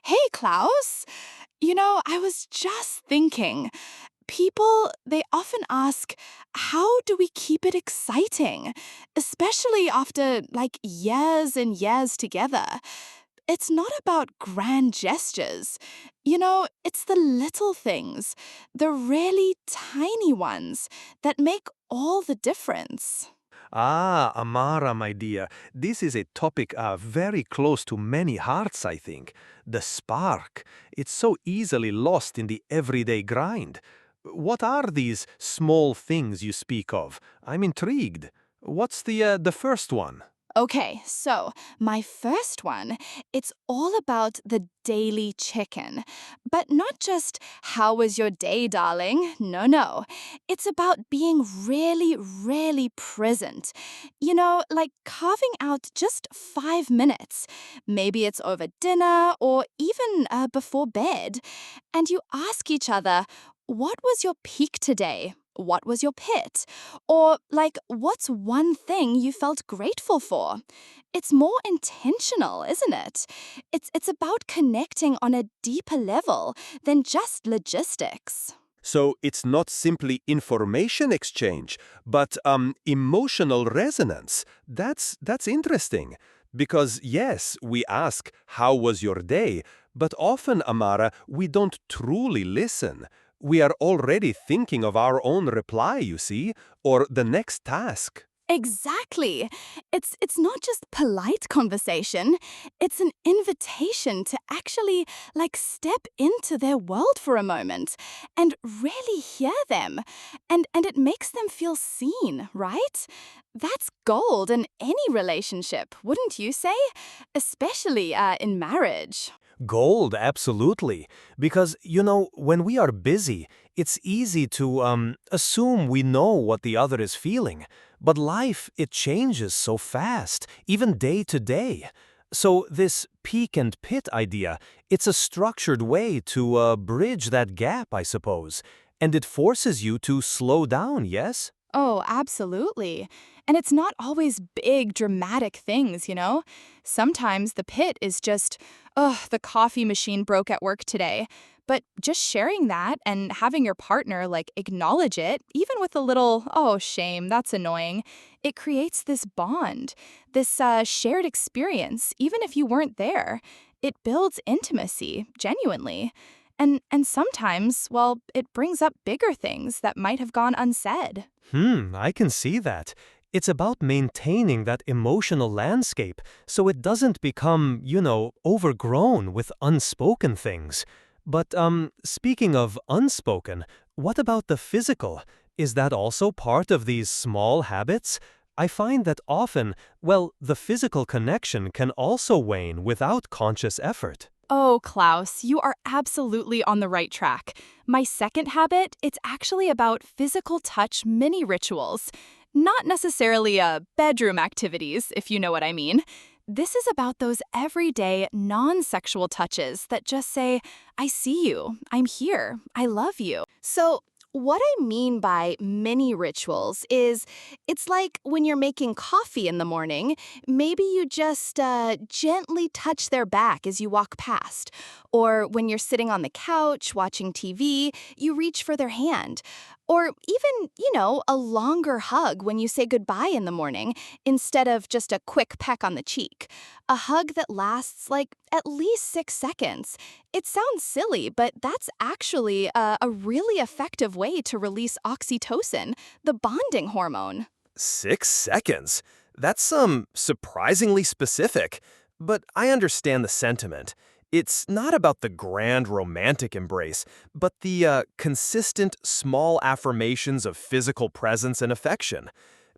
Hey, Klaus. I was just thinking, people, they often ask, how do we keep it exciting? Especially after years and years together. It's not about grand gestures. It's the little things, the really tiny ones that make all the difference. Ah, Amara, my dear, this is a topic very close to many hearts, I think. The spark. It's so easily lost in the everyday grind. What are these small things you speak of? I'm intrigued. What's the first one? Okay, so my first one, it's all about the daily chicken. But not just, how was your day, darling? No, no. It's about being really, really present. Like carving out just 5 minutes. Maybe it's over dinner or even before bed. And you ask each other, what was your peak today? What was your pit? Or, what's one thing you felt grateful for? It's more intentional, isn't it? It's about connecting on a deeper level than just logistics. So it's not simply information exchange, but emotional resonance. That's interesting. Because yes, we ask, how was your day? But often, Amara, we don't truly listen. We are already thinking of our own reply, you see, or the next task. Exactly. It's not just polite conversation. It's an invitation to actually step into their world for a moment and really hear them. And it makes them feel seen, right? That's gold in any relationship, wouldn't you say? Especially in marriage. Gold, absolutely. Because, when we are busy, it's easy to assume we know what the other is feeling. But life, it changes so fast, even day to day. So this peak and pit idea, it's a structured way to bridge that gap, I suppose. And it forces you to slow down, yes? Oh, absolutely. And it's not always big, dramatic things. Sometimes the pit is just, oh, the coffee machine broke at work today. But just sharing that and having your partner acknowledge it, even with a little, oh, shame, that's annoying, it creates this bond, this shared experience, even if you weren't there. It builds intimacy, genuinely. And sometimes, well, it brings up bigger things that might have gone unsaid. I can see that. It's about maintaining that emotional landscape so it doesn't become, overgrown with unspoken things. But speaking of unspoken, what about the physical? Is that also part of these small habits? I find that often, well, the physical connection can also wane without conscious effort. Oh, Klaus, you are absolutely on the right track. My second habit, it's actually about physical touch mini rituals. Not necessarily bedroom activities, if you know what I mean. This is about those everyday, non sexual touches that just say, I see you, I'm here, I love you. So, what I mean by mini rituals is it's like when you're making coffee in the morning, maybe you just gently touch their back as you walk past. Or when you're sitting on the couch watching TV, you reach for their hand. Or even, a longer hug when you say goodbye in the morning instead of just a quick peck on the cheek. A hug that lasts at least 6 seconds. It sounds silly, but that's actually a really effective way to release oxytocin, the bonding hormone. 6 seconds? That's surprisingly specific. But I understand the sentiment. It's not about the grand romantic embrace, but the consistent small affirmations of physical presence and affection.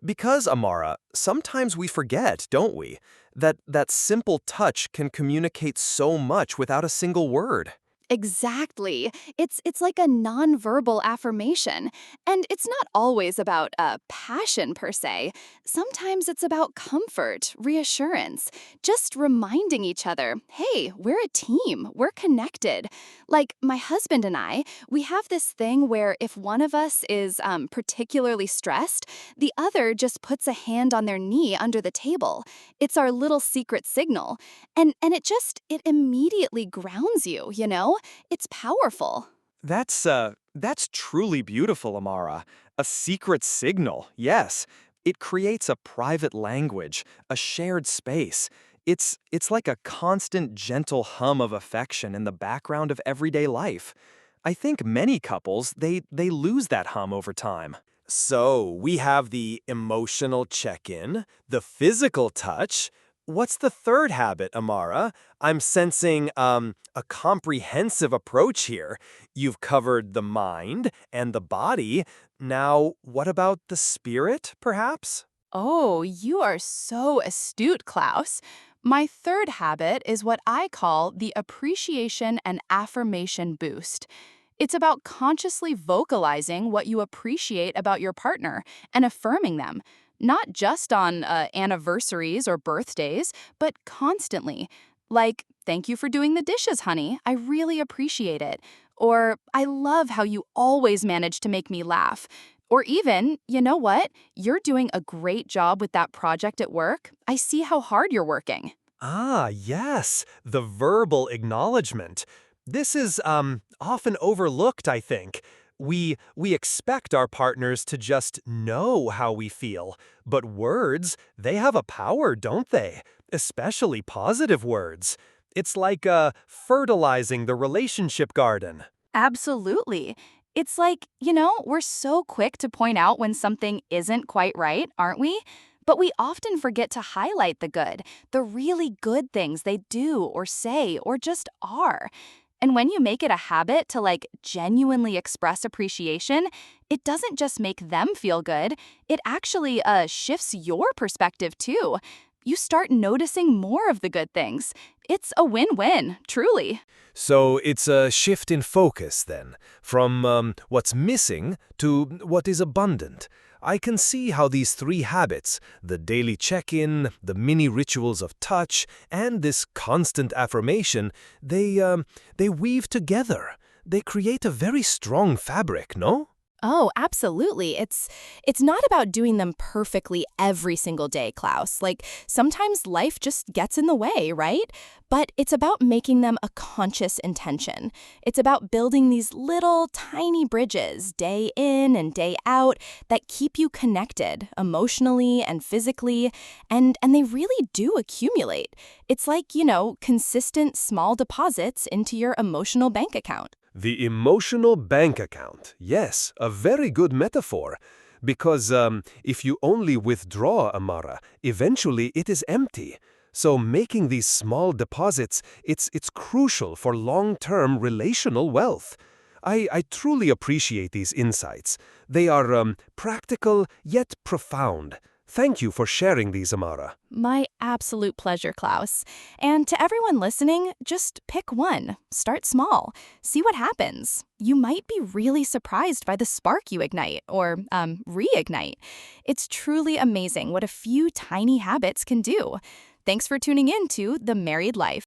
Because, Amara, sometimes we forget, don't we, that simple touch can communicate so much without a single word. Exactly. It's like a nonverbal affirmation. And it's not always about a passion per se. Sometimes it's about comfort, reassurance, just reminding each other, hey, we're a team, we're connected. Like my husband and I, we have this thing where if one of us is particularly stressed, the other just puts a hand on their knee under the table. It's our little secret signal. And it immediately grounds you, you know? It's powerful. That's truly beautiful, Amara. A secret signal, yes. It creates a private language, a shared space. It's like a constant gentle hum of affection in the background of everyday life. I think many couples, they lose that hum over time. So we have the emotional check-in, the physical touch. What's the third habit, Amara? I'm sensing a comprehensive approach here. You've covered the mind and the body. Now, what about the spirit, perhaps? Oh, you are so astute, Klaus. My third habit is what I call the appreciation and affirmation boost. It's about consciously vocalizing what you appreciate about your partner and affirming them, not just on anniversaries or birthdays, but constantly. Like, thank you for doing the dishes, honey. I really appreciate it. Or, I love how you always manage to make me laugh. Or even, you know what? You're doing a great job with that project at work. I see how hard you're working. Ah, yes, the verbal acknowledgement. This is often overlooked, I think. We expect our partners to just know how we feel, but words, they have a power, don't they? Especially positive words. It's like fertilizing the relationship garden. Absolutely. It's like, we're so quick to point out when something isn't quite right, aren't we? But we often forget to highlight the good, the really good things they do or say or just are. And when you make it a habit to genuinely express appreciation, it doesn't just make them feel good, it actually shifts your perspective too. You start noticing more of the good things. It's a win-win, truly. So it's a shift in focus then, from what's missing to what is abundant. I can see how these three habits, the daily check-in, the mini rituals of touch, and this constant affirmation, they weave together. They create a very strong fabric, no? Oh, absolutely. It's not about doing them perfectly every single day, Klaus. Sometimes life just gets in the way, right? But it's about making them a conscious intention. It's about building these little tiny bridges day in and day out that keep you connected emotionally and physically, and they really do accumulate. It's like, consistent small deposits into your emotional bank account. The emotional bank account. Yes, a very good metaphor. Because if you only withdraw, Amara, eventually it is empty. So making these small deposits, it's crucial for long-term relational wealth. I truly appreciate these insights. They are practical yet profound. Thank you for sharing these, Amara. My absolute pleasure, Klaus. And to everyone listening, just pick one. Start small. See what happens. You might be really surprised by the spark you ignite or reignite. It's truly amazing what a few tiny habits can do. Thanks for tuning in to The Married Life.